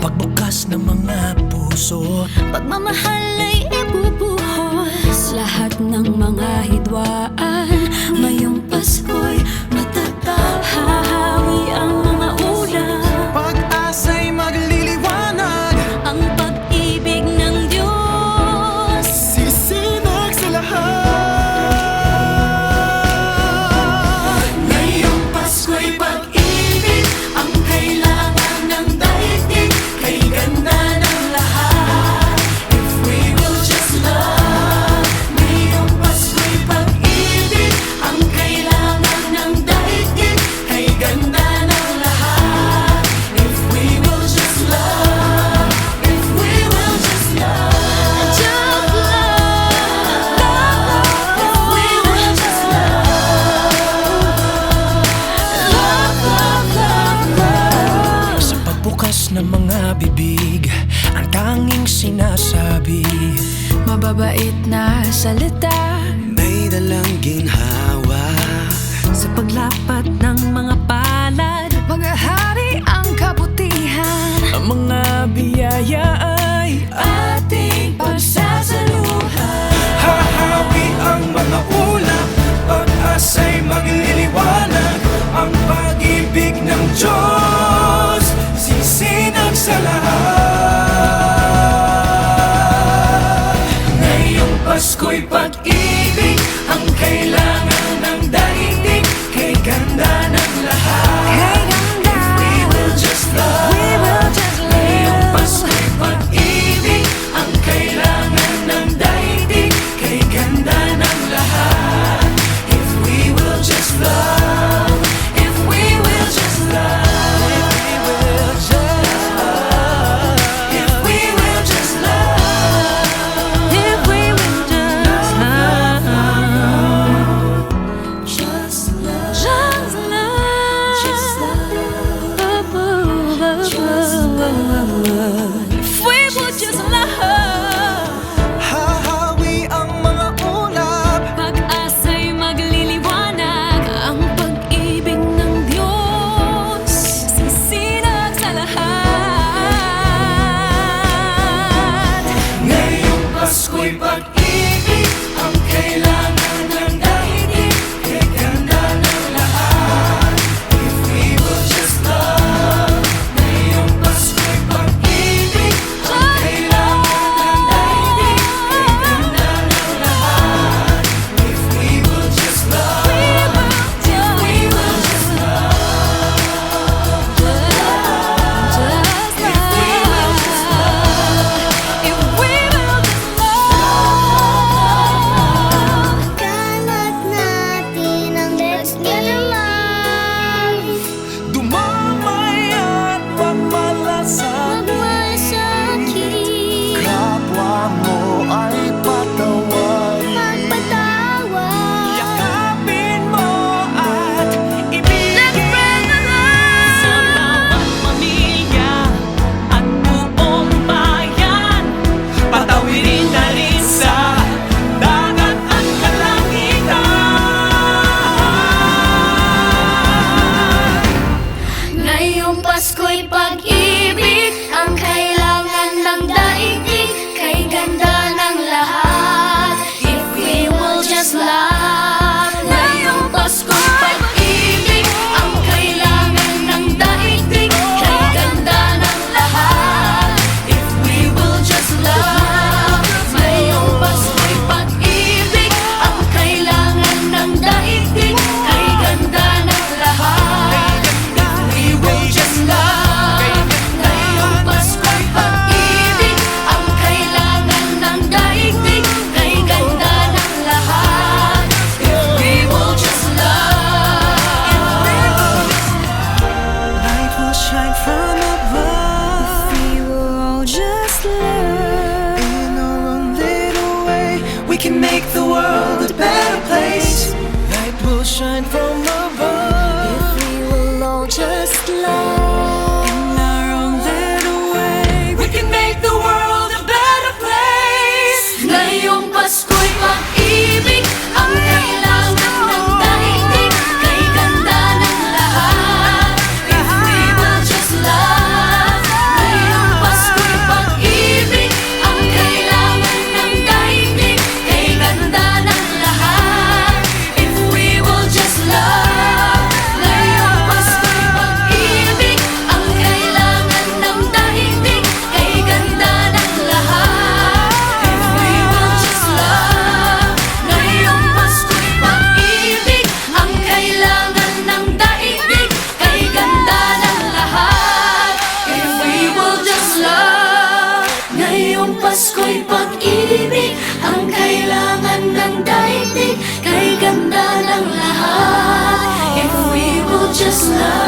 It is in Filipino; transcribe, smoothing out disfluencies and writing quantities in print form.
pagbukas ng mga puso. Pagmamahal ay ibubuhos lahat ng mga hidwaan. Ngayong Pasko'y matatag, hahawi ang mga ulap. Pag-asa'y magliliwanag, ang pag-ibig ng Diyos sisinag sa lahat. ngayong Pasko'y pag-ibig ang kailangan ng daigdig. Kay ganda ng lahat, if we will just love. Ngayong Pasko'y pag-ibig ang kailangan ng daigdig. Kay ganda ng lahat, if we will just love. If we will just love, just love. If we will just love. Sa pagbukas ng mga bibig, ang tanging sinasabi, Mababait na salita may dalang ginhawa. sa paglapat ng mga palad, maghahari ang kabutihan. Ang mga biyaya ay Ating pagsasaluhan. hahawi ang mga ulap. Pag-asa'y magliliwanag, ang pag-ibig ng Diyos sisinag sa lahat. Ngayong Pasko'y pag-ibig ang kailangan ng daigdig. Kay ganda ng lahat, Kay ganda, we will just love. we will just Ngayong love. Pasko'y pag-ibig ang kailangan ng daigdig. Kay ganda ng lahat, if we will just love. If we will just love, If we will just love. if we will just love, just love, just love, just love. If we would just love, Hahawi ang mga ulap. pag-asa'y magliliwanag, ang pag-ibig ng Diyos sisinag sa lahat. Ngayong Pasko'y pag-ibig ang kailangan ng daigdig. Kay ganda ng lahat, if we will just love. Ngayong Pasko'y pag-ibig ang kailangan ng daigdig. Kay ganda ng lahat, if we will just love. We will just love. Kalat natin ang let's get alive. Dumamay at pagmalasakit. Magmasakit, Kapwa mo ay patawarin. magpatawad. Yakapin mo at ibigin. Let's spread the love. Sa bawat pamilya at buong bayan, Patawirin na rin sa dagat at kalangitan. Ngayong Pasko'y pag-ibig ang kailangan ng daigdig. Kay ganda ng lahat, if we will just love. Ngayong Pasko'y pag-ibig ang kailangan ng daigdig. Kay ganda ng lahat, if we will just love. Ngayong Pasko'y pag-ibig ang kailangan ng daigdig. Kay ganda ng lahat, we will just love. Ngayong Pasko'y pag-ibig ang kailangan ng daigdig. Kay ganda ng lahat, if we will just love. Light will shine from above. we will just love. In our own little way, we can make the world a better place. Light will shine from above. We will all just love. In our own little way, we can make the world a better place. Ngayong Pasko'y pag-ibig ang kailangan ng daigdig. Kay ganda ng lahat, if we will just love. Ngayong just love.